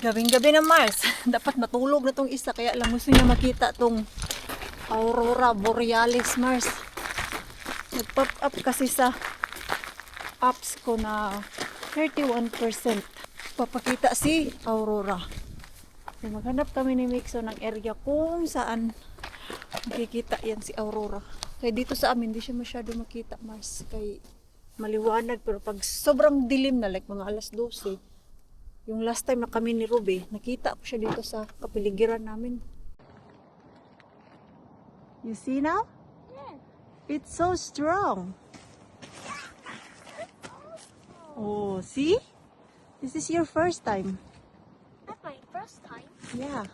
Gabing-gabi na Mars. Dapat matulog na tong isa. Kaya lang gusto niya makita tong Aurora Borealis Mars. Nag-pop up kasi sa apps ko na 31% papakita si Aurora. So, maghanap kami ni Mixo ng area kung saan makikita yan si Aurora. Kaya dito sa amin, hindi siya masyado makita Mars. Kaya maliwanag. Pero pag sobrang dilim na, like mga alas 12, yung last time na kami ni Ruby, nakita ko siya dito sa kapiligiran namin. You see now? Yes. It's so strong. Oh, see? This is your first time. That's my first time. Yeah.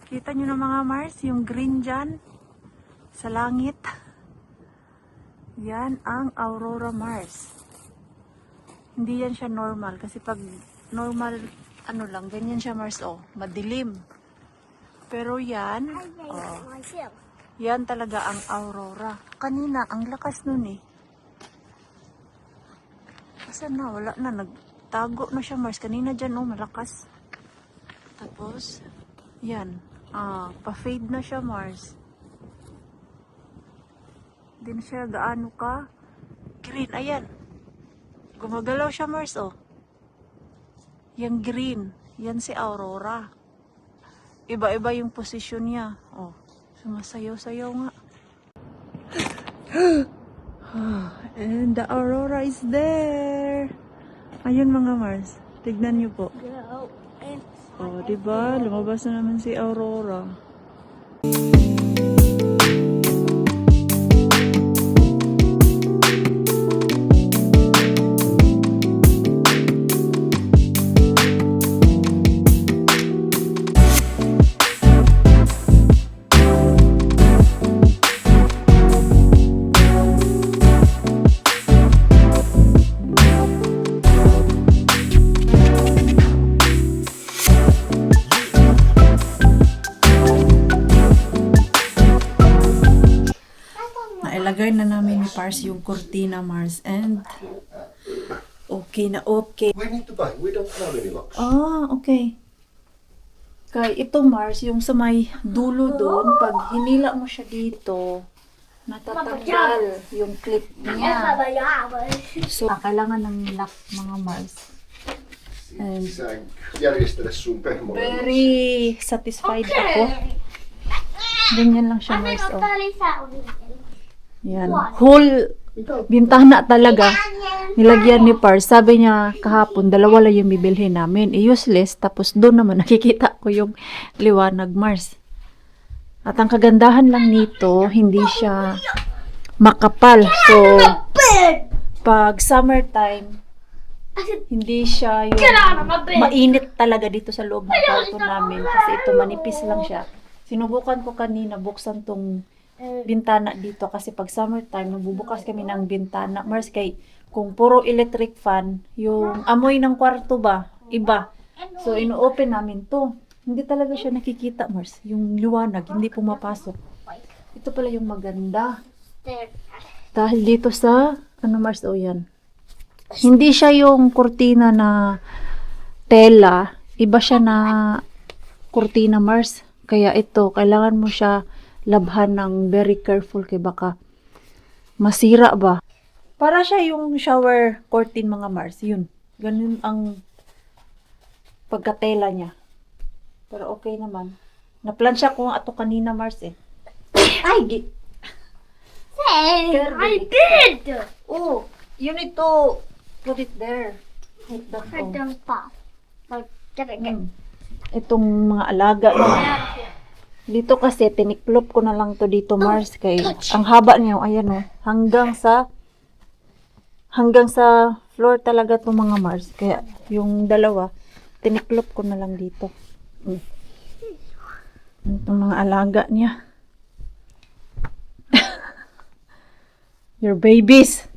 Kita nyo na mga Mars, yung green dyan sa langit. Yan ang Aurora Mars. Hindi yan siya normal. Kasi pag normal, ano lang, ganyan siya Mars, oh, madilim. Pero yan, I made it myself. yan talaga ang Aurora. Kanina, ang lakas nun eh. Asan na? Wala na. Nagtago na siya Mars. Kanina dyan, oh, malakas. Tapos, yan. Pa-fade na siya Mars. Hindi na siya gaano ka green. Ayan. Gumagalaw siya Mars, oh. Yang green. Yan si Aurora. Iba-iba yung posisyon niya. Oh. Sumasayaw-sayaw nga. And the Aurora is there. Ayun mga Mars. Tignan niyo po. Go and Oh, diba? Lumabas na naman si Aurora. Nailagay na namin ni Pars yung cortina Mars and okay na okay. We need to buy. We don't have any locks. Ah, okay. Kay ito Mars, yung sa may dulo doon, pag hinila mo siya dito, natatanggal yung clip niya. So, kailangan ng lock mga Mars. And Sä järjestele sun pehmoja. very satisfied ako. Ganyan lang siya Mars. Oh. Yan. Whole bintana talaga. Nilagyan ni Pars. Sabi niya kahapon, dalawa lang yung bibilhin namin. Useless. Tapos doon naman nakikita ko yung liwanag Mars. At ang kagandahan lang nito, hindi siya makapal. So, pag summertime, hindi siya yung mainit talaga dito sa loob ng kwarto namin. Kasi ito manipis lang siya. Sinubukan ko kanina, buksan tong bintana dito kasi pag summertime nagbubukas kami ng bintana Mars kay kung puro electric fan yung amoy ng kwarto ba iba, so ino-open namin to, hindi talaga siya nakikita Mars, yung liwanag hindi pumapasok. Ito pala yung maganda dahil dito sa ano Mars, oh yan, hindi siya yung kurtina na tela, iba siya na kurtina Mars, kaya ito kailangan mo siya labhan ng very careful kay baka masira ba. Para siya yung shower curtain mga Mars. Yun. Ganun ang pagkatela niya. Pero okay naman. Naplansya ko ato kanina Mars eh. Ay! I did! Oh, you need to put it there. Like that. I don't pop. Like, Itong mga alaga niya. Dito kasi, tiniklop ko na lang to dito, Mars. Kay, ang haba niya, ayan o, hanggang sa floor talaga to mga Mars. Kaya, yung dalawa, tiniklop ko na lang dito. Itong mga alaga niya. Your babies.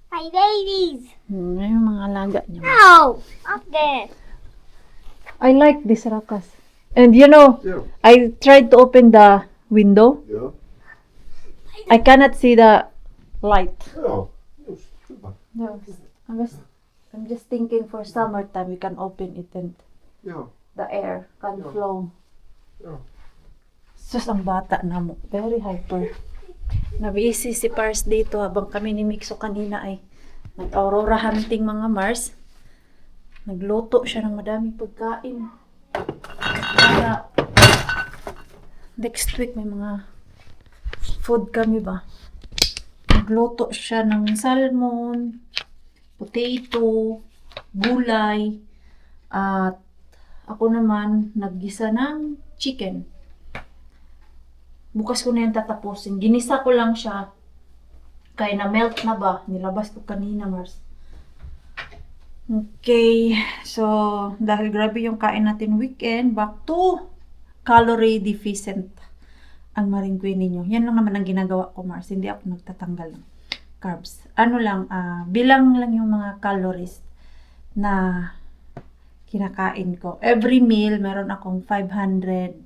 My babies! Yung mga alaga niya. No! Up there! I like this rakas. And you know, Yeah. I tried to open the window. Joo. I cannot see the light. Joo. Just hyvä. No, I'm just thinking for summertime we can open it and Ja. The air can Yeah. flow. Ja. Sus, ang bata na mo. Very hyper. Nabisi si Pars dito habang kami ni Mixo kanina ay nag-aurora hunting mga Mars. Nagluto siya ng madaming pagkain. Para next week may mga food kami ba. Nagluto siya ng salmon, potato, gulay, at ako naman naggisa ng chicken. Bukas ko na yan tatapusin. Ginisa ko lang siya. Kaya na-melt na ba? Nilabas ko kanina, Mars. Okay. So, dahil grabe yung kain natin weekend, back to calorie deficient ang maringkwi ninyo. Yan lang naman ang ginagawa ko, Mars. Hindi ako nagtatanggal ng carbs. Ano lang, bilang lang yung mga calories na kinakain ko. Every meal, meron akong 500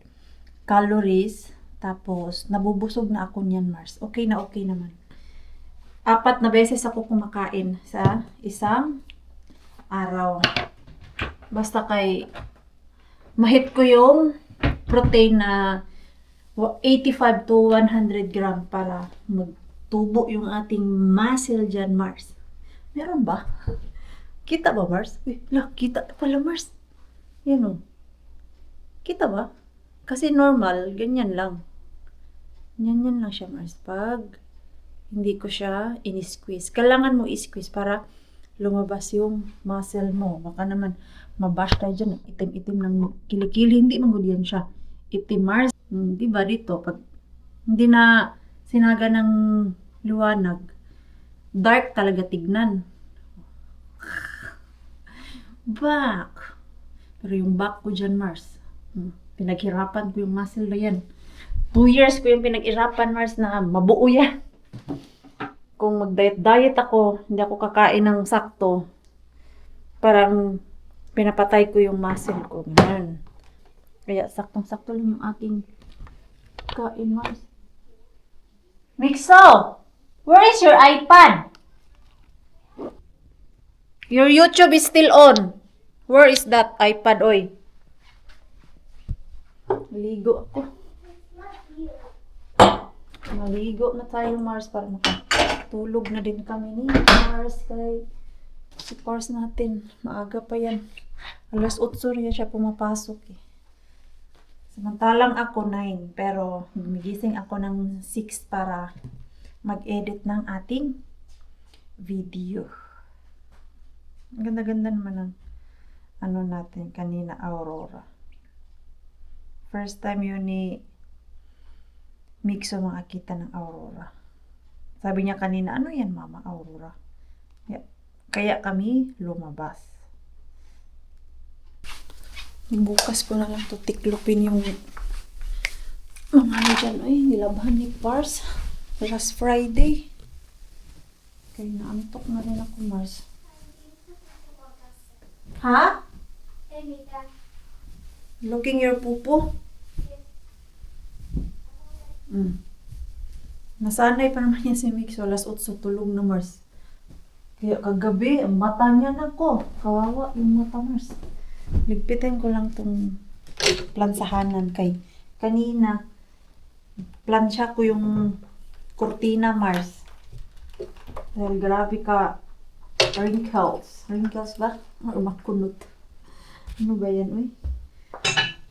calories. Tapos, nabubusog na ako niyan, Mars. Okay na okay naman. 4 na beses ako kumakain sa isang araw. Basta kay mahit ko yung protein na 85 to 100 gram para magtubo yung ating muscle dyan, Mars. Meron ba? Kita ba, Mars? Kita pala, Mars. Yan o. Kita ba? Kasi normal, ganyan lang. Ganyan lang siya, Mars. Pag hindi ko siya in-squeeze. Kailangan mo i-squeeze para lumabas yung muscle mo. Baka naman mabash tayo dyan. Itim-itim ng kilikili. Hindi manggod yan siya. Itim, Mars. Diba dito? Pag hindi na sinaga ng liwanag, dark talaga tignan. Back. Pero yung back ko dyan, Mars. Pinaghirapan ko yung muscle na yan. 2 years ko yung pinag-irapan, Mars, na mabuo yan. Kung mag-diet ako, hindi ako kakain ng sakto, parang pinapatay ko yung muscle ko. Ganyan. Kaya saktong-sakto lang yung aking kain, Mars. Mixo! Where is your iPad? Your YouTube is still on. Where is that iPad, oy? Maligo ako. Maligo na tayo, Mars, para makatulog na din kami ni Mars. Kay si Pars natin, maaga pa yan. 8:00 rin siya pumapasok eh. Samantalang ako 9, pero gumigising ako ng 6 para mag-edit ng ating video. Ang ganda-ganda naman ng ano natin kanina, Aurora. First time yun ni Mixo makakita ng Aurora. Sabi niya kanina, ano yan, Mama, Aurora? Kaya kami lumabas. Bukas ko na lang to tiklopin yung mga ano dyan. Ay, nilabhan ni Pars. Last Friday. Kaya naantok na rin ako, Mars. Ha? Looking your pupo? Nasanay pa naman niya si Mixo. 8:00 tulog na, Mars. Kaya kagabi, ang mata niya na ko. Kawawa yung mata, Mars. Ligpitin ko lang tong plansahanan kay kanina. Plansya ko yung kurtina, Mars. Dahil grabe ka wrinkles. Wrinkles ba? Makunot. Ano ba yan, uy?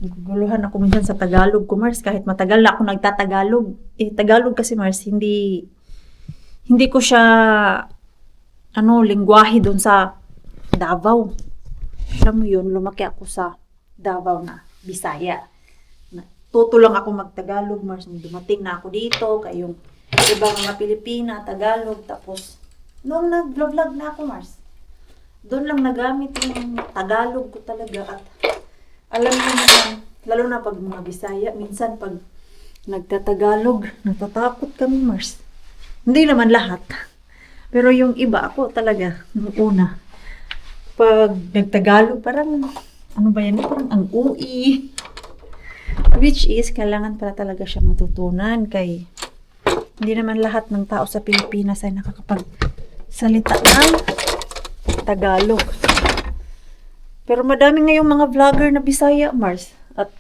Naguguluhan ako minsan sa Tagalog ko, Mars. Kahit matagal na ako nagtatagalog. Tagalog kasi, Mars, hindi ko siya lingwahe doon sa Davao. Alam mo yun, lumaki ako sa Davao na Bisaya. Tuto lang ako magtagalog, Mars. Dumating na ako dito, kayong ibang mga Pilipina, Tagalog. Tapos, noong nag-vlog na ako, Mars, doon lang nagamit yung Tagalog ko talaga. At alam mo naman, lalo na pag mga Bisaya, minsan pag nagtatagalog, natatakot kami, Mars. Hindi naman lahat. Pero yung iba, ako talaga, nung una, pag nagtagalog, parang, ano ba yan, parang ang UI. Which is, kailangan pala talaga siya matutunan kay hindi naman lahat ng tao sa Pilipinas ay nakakapagsalita ng Tagalog. Pero madami ngayong mga vlogger na Bisaya, Mars. At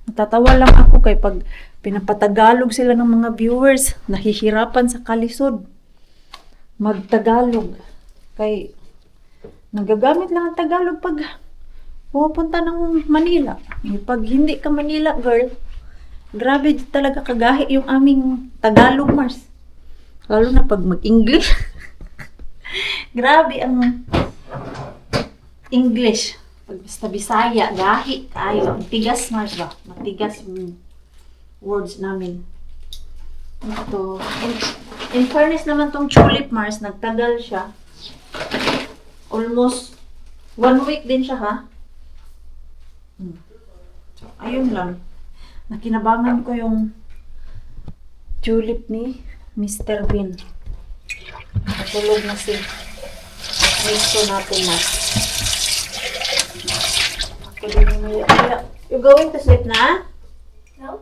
natatawa lang ako kay pag pinapatagalog sila ng mga viewers, nahihirapan sa kalisod. Magtagalog. Kay nagagamit lang ang Tagalog pag pupunta ng Manila. Pag hindi ka Manila, girl, grabe talaga kagahi yung aming Tagalog, Mars. Lalo na pag mag-English. Grabe ang English. Pag basta Bisaya, gahi. Ay, matigas, Mars ba? Matigas yung words namin. Ito. In fairness naman tong tulip, Mars, nagtagal siya. Almost 1 week din siya, ha? So, ayun lang. Nakinabangan ko yung tulip ni Mr. Bean. Natulog na si Misto natin, Mars. Ako din yung maya. You going to sleep na? No?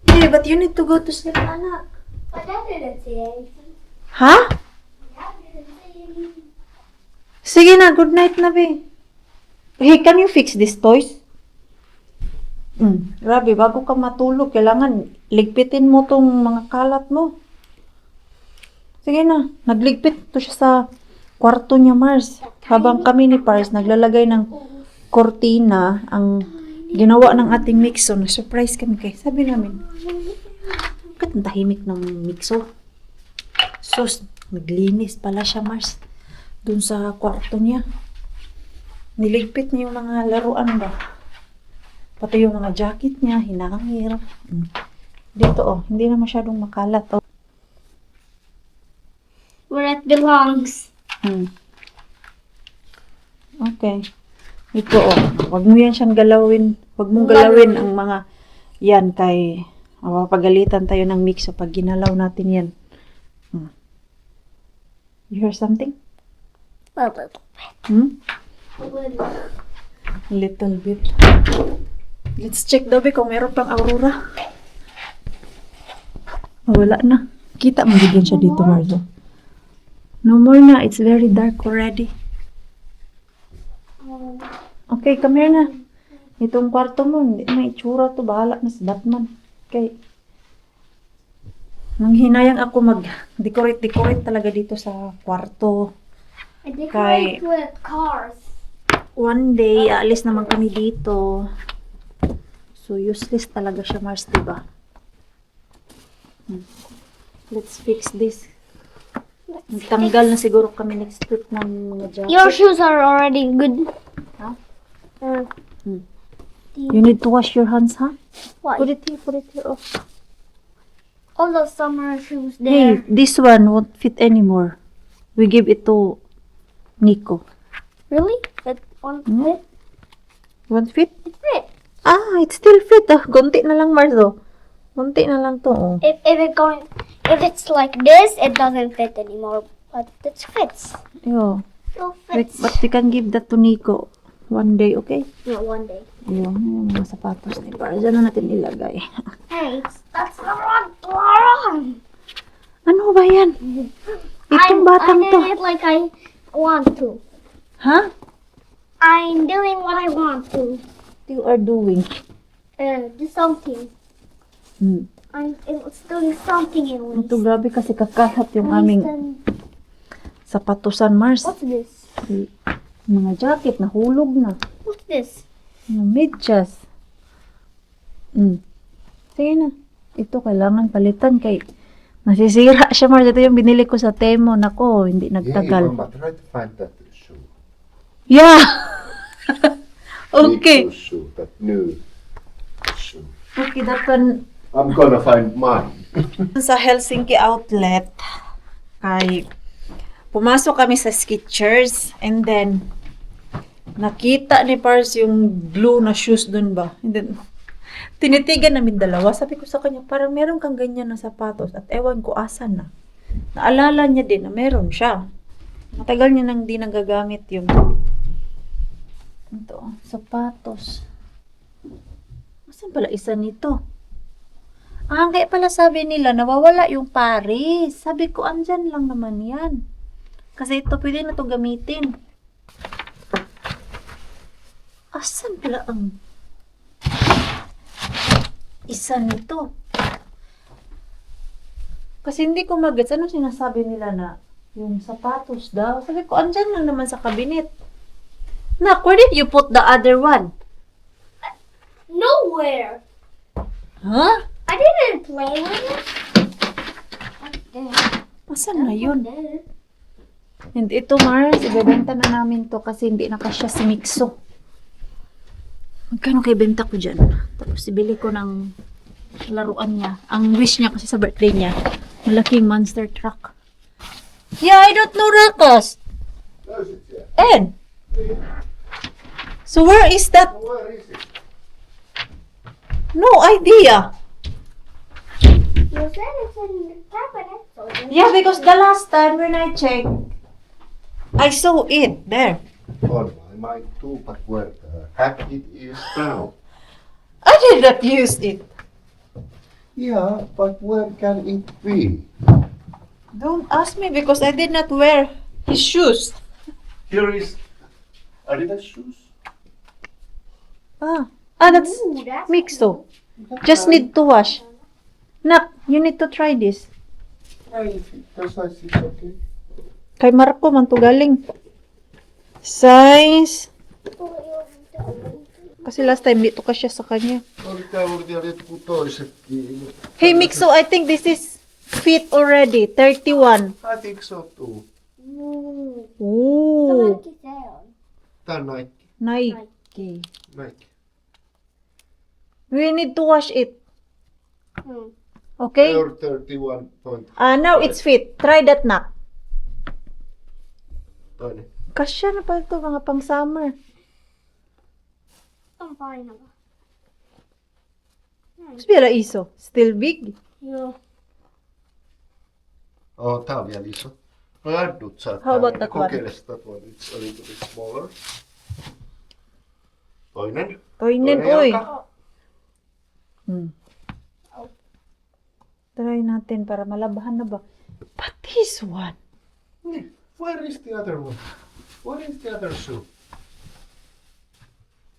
Hey, but you need to go to sleep, anak. My dad didn't say anything. Ha? My dad didn't say anything. Sige na, good night na, be. Hey, can you fix these toys? Grabe, bago ka matulog, kailangan ligpitin mo tong mga kalat mo. Sige na, nagligpit to siya sa kwarto niya, Mars. Habang kami ni Pars naglalagay ng kortina, ang ginawa ng ating mixo, na-surprise kami kay. Sabi namin, bakit ang tahimik ng mixo? Sus, naglinis pala siya, Mars. Dun sa kwarto niya. Niligpit niya yung mga laruan ba? Pati yung mga jacket niya, hinangir. Dito, oh, hindi na masyadong makalat, oh. Where it belongs. Okay. Ito, oh. Huwag mo yan siyang galawin. Huwag mong galawin ang mga yan kay mapapagalitan tayo ng mix pag ginalaw natin yan. You hear something? A little bit. A little. Little bit. Let's check daw kung meron pang aurora. Oh, wala na. Kita mo din siya dito, Marzo. No more na. It's very dark already. Okay, come here na. Itong kwarto mo, hindi may itsura to. Bahala na si Batman. Okay. Nanghinayang ako mag-decorate talaga dito sa kwarto. I decorate with cars. One day, aalis naman kami dito. So, useless talaga siya, Mars, diba? Let's fix this. Tanggal na siguro kami next week ng mga jacket. Your shoes are already good. Huh? Uh, You need to wash your hands, huh? What? Put it here. Oh. All those summer shoes Hey, there. this one won't fit anymore. We give it to Nico. Really? That one fit? Won't fit? It fit. Ah, it still fit. Ah, gunti na lang, Mars, oh. Gunti na lang to, oh. If it's like this, it doesn't fit anymore. But it fits. Yo. Still Wait, fits. but we can give that to Nico one day, okay? Yeah, one day. Yung mga sapatos ni Par. Diyan na natin ilagay. Hey, that's the wrong. Ano ba yan? Itong batang I to. did it like I want to. Ha? I'm doing what I want to. You are doing. Do something. It's doing something in Ito, grabe kasi kakalat yung aming sapatusan, Mars. What's this? Mga jacket, nahulog na. What's this? Mga medyas. Sige na. Ito, kailangan palitan kay nasisira siya, Mars. Ito yung binili ko sa Temo. Nako, hindi Yeah, nagtagal. Mama, try to find that shoe. Yeah! Okay. Nico's shoe, that new shoe. Okay, that one. I'm gonna find mine. Sa Helsinki outlet, kay pumasok kami sa Skechers and then nakita ni Pars yung blue na shoes dun ba. And then tinitigan namin dalawa. Sabi ko sa kanya, parang meron kang ganyan na sapatos at ewan ko asan na. Naalala niya din na meron siya. Matagal niya nang di nagagamit yung ito, sapatos. Asan pala isa nito? Ah, kaya pala sabi nila, nawawala yung Paris. Sabi ko, andyan lang naman yan. Kasi ito, pwede na ito gamitin. Asan pala ang isa nito? Kasi hindi ko magets. Ano sinasabi nila na yung sapatos daw? Sabi ko, andyan lang naman sa cabinet. Nak, where did you put the other one? Nowhere. Huh? I didn't play with it. Asan na yun? And ito, Mars, ibebenta na namin to kasi hindi na kasya si Mixo. Magkano kay benta ko dyan? Tapos ibili ko ng laruan niya. Ang wish niya kasi sa birthday niya, malaking monster truck. Yeah, I don't know, Rakas. Where is it? Yeah. Ed! So where is that? Where is it? No idea. You said it's in the cabinet. So Yeah, because the last time when I checked, I saw it there. On my mind too, but where the heck it is now? I did not use it. Yeah, but where can it be? Don't ask me because I did not wear his shoes. Here is Adidas shoes. That's Ooh, that's Mixo. Just need to wash. Nak, you need to try this. Try if it does not it's okay. Kay Marco man to galing. Size. Kasi last time dito ka siya sa kanya. Hey Mixo, I think this is fit already. 31. I think so too. Ooh. Ooh. Someone sale. Tää Nike. Nike. Nike. We need to wash it. Hmm. Okay? Or 31.5. Now it's fit. Try that, Nak. Toinen. Kasya na pala ito, mga pang summer. I'm fine now. Mas vielä iso. Still big. Yeah. Oh, tää on vielä iso. No Addut saattaa. How about that one? Kokeile that one. It's a little bit smaller. Toinen. Toinen, Toinen oy. jalka. Try natin para malabahan na ba. But this one. Where is the other one? Where is the other shoe?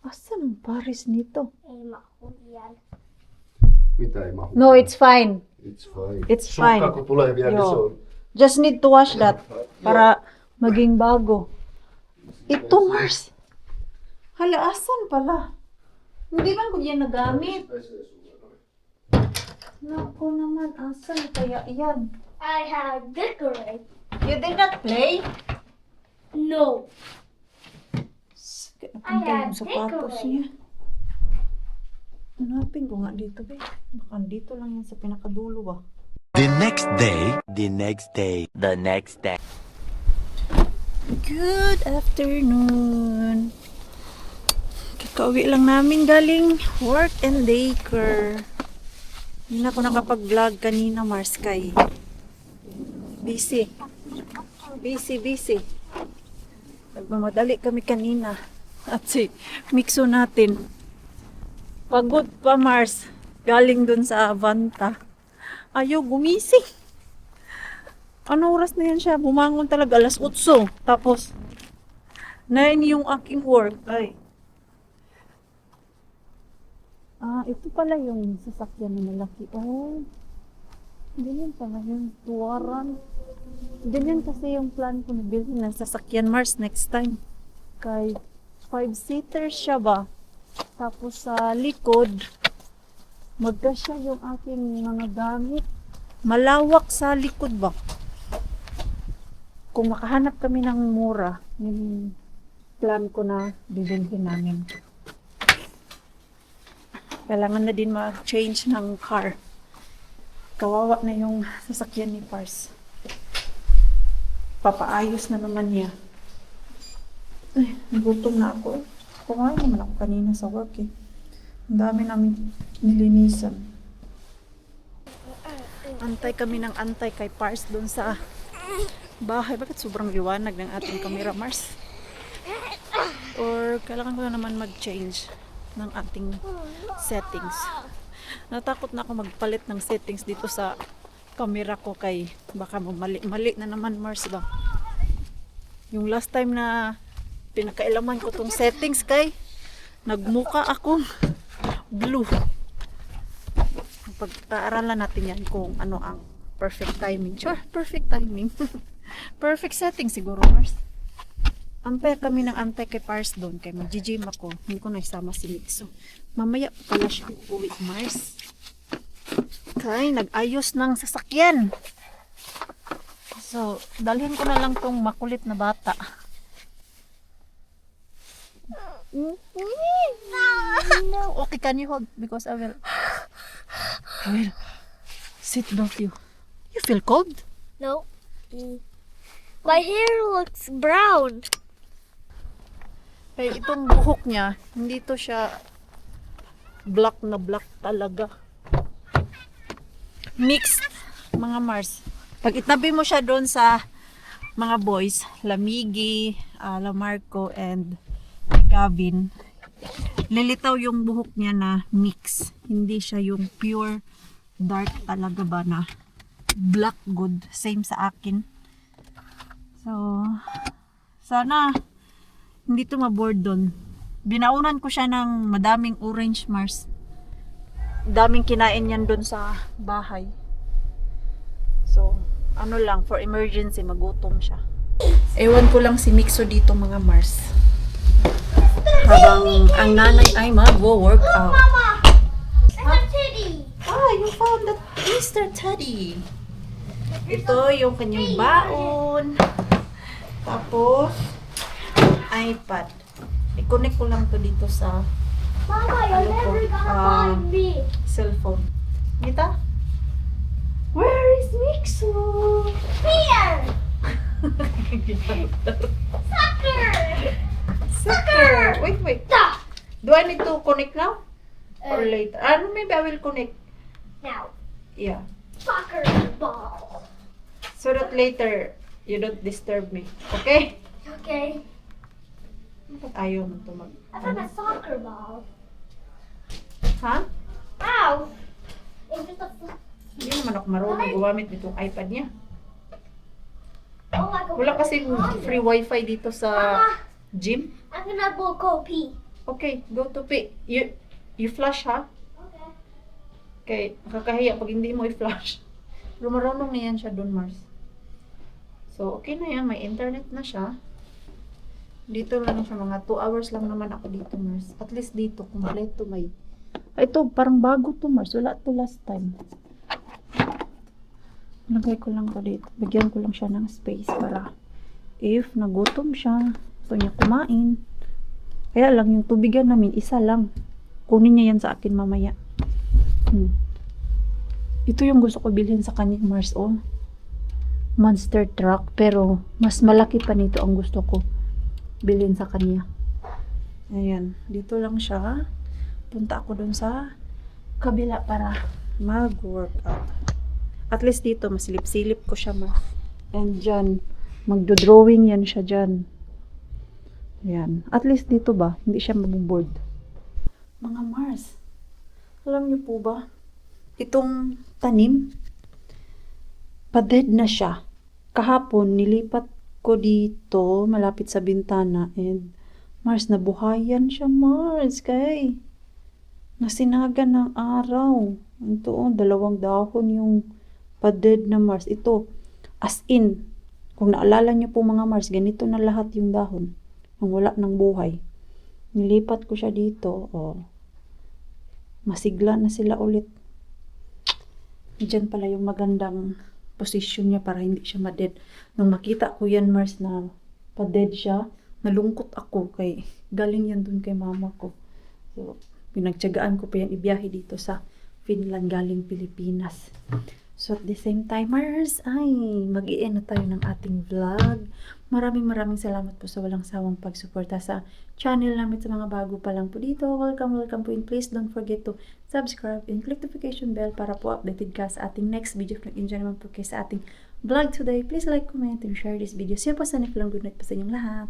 Asan ang pares nito? Ei mahu vielä. Mitä ei mahu? No, it's fine. It's fine. It's Sukka, fine. kun tulee vielä, niin se Joo. on. Just need to wash that para maging bago. Ito, Mars. Hala, asan pala? Hindi man ko yan nagamit. Naku naman, asan kaya yan? I have decorate. You did not play? No. Napunta yung sapatos niya. Hanapin ko nga dito, be. Baka dito lang yan sa pinakadulo, ba? The next day, the next day, the next day. Good afternoon. Kakauwi lang namin galing work and daycare. Hindi na ako nakapag-vlog kanina, Mars, kay busy. Busy. Nagmamadali kami kanina. At si Mixo natin. Pagod pa, Mars. Galing dun sa Avanta. Ayaw gumising. Ano oras na yan siya? Bumangon talaga alas 8. Tapos 9 yung aking work. Ay. Ito pala yung sasakyan na malaki. Oh. Ganyan pala yung tuwaran. Ganyan kasi yung plan ko na bilhin ng sasakyan, Mars, next time. Kay 5-seater siya ba? Tapos sa likod, magkasya yung aking mga gamit. Malawak sa likod ba? Kung makahanap kami ng mura, yung plan ko na bibilhin namin. Kailangan na din mag-change ng car. Kawawa na yung sasakyan ni Pars. Papaayos na naman niya. Ay, nagutom na ako. Kumain naman ako kanina sa work eh. Ang dami namin nilinisan. Antay kami ng antay kay Pars doon sa bahay. Bakit sobrang liwanag ng ating camera, Mars? Or kailangan ko na naman mag-change ng ating settings. Natakot na ako magpalit ng settings dito sa camera ko kay baka mali na naman, Mars ba? Yung last time na pinakailaman ko tong settings kay Nagmuka akong blue. Pag-aaralan natin yan kung ano ang perfect timing. Sure, perfect timing. Perfect setting siguro, Mars. Antay kami ng antay kay Pars doon. Kaya mag-gym ako. Hindi ko naisama si Mitsu. Mamaya pa pala siya uwi, Mars. Kaya nag-ayos ng sasakyan. So, dalhin ko na lang tong makulit na bata. No. Okay, can you hold? Because I will sit both you. You feel cold? No. My hair looks brown. Kaya itong buhok niya, hindi to siya black na black talaga. Mixed, mga Mars. Pag itabi mo siya doon sa mga boys, Lamigi, Lamarco, and Gavin, lilitaw yung buhok niya na mix. Hindi siya yung pure dark talaga ba na black good. Same sa akin. So, sana hindi to maboard doon. Binaunan ko siya ng madaming orange, Mars. Daming kinain yan doon sa bahay. So, ano lang, for emergency, magutom siya. Ewan ko lang si Mixo dito, mga Mars. Habang ang nanay ay mag-workout. Mama! It's a teddy! Ah, you found the Mr. Teddy. Ito yung kanyang baon. Tapos, iPad. I-connect ko lang to dito sa Mama, you're Ano po? never gonna find me. cellphone. Kita? Where is Mixo? Here! Sucker! Wait. Stop! Do I need to connect now? Or later? Maybe I will connect. Now, Yeah. soccer ball. So that later, you don't disturb me. Okay? Okay. Ba't ayaw mo ito I found a soccer ball. Ha? Ow! It's just a Hindi naman ako marunong gumamit nitong iPad niya. oh my god. Wala kasi free wifi dito sa Mama, gym. I'm gonna go pee. Okay, go to pay. You flash ha? Okay. Okay, nakakahiya pag hindi mo i-flash. Pero marunong na yan siya doon, Mars. So, okay na yan. May internet na siya. Dito lang siya. Mga 2 hours lang naman ako dito, Mars. At least dito, kumpleto may... Ito, parang bago to, Mars. Wala to last time. Lagay ko lang to dito. Bigyan ko lang siya ng space para if nagutom siya, gusto niya kumain. Kaya lang, yung tubigan namin, isa lang. Kunin niya yan sa akin mamaya. Ito yung gusto ko bilhin sa kanya, Mars, oh. Monster truck. Pero, mas malaki pa nito ang gusto ko bilhin sa kanya. Ayan. Dito lang siya. Punta ako dun sa kabila para mag-workout. At least dito, masilip-silip ko siya, Mars. And dyan, magdo-drawing yan siya dyan. Ayan. At least dito ba, hindi siya mabuboard. Mga Mars, alam niyo po ba, itong tanim, pa-dead na siya. Kahapon, nilipat ko dito, malapit sa bintana, and Mars, nabuhayan siya, Mars, kay nasinagan ng araw. Ito, 2 dahon yung pa-dead na Mars. Ito, as in, kung naalala niyo po mga Mars, ganito na lahat yung dahon. Ang wala ng buhay. Nilipat ko siya dito, oh. Masigla na sila ulit. Diyan pala yung magandang position niya para hindi siya ma-dead. Nung makita ko yan, Mars, na pa-dead siya, nalungkot ako kay galing yan dun kay mama ko. So, pinagtiyagaan ko pa yan ibiyahe dito sa Finland galing Pilipinas. So, at the same time, Mars, ay mag-i-end na tayo ng ating vlog. Maraming salamat po sa walang sawang pagsuporta sa channel namin, sa mga bago pa lang po dito. Welcome po, and please don't forget to subscribe and click notification bell para po updated ka sa ating next video. If nag-enjoy naman po kayo sa ating vlog today, please like, comment, and share this video. See you po sa next vlog. Good night po sa inyong lahat.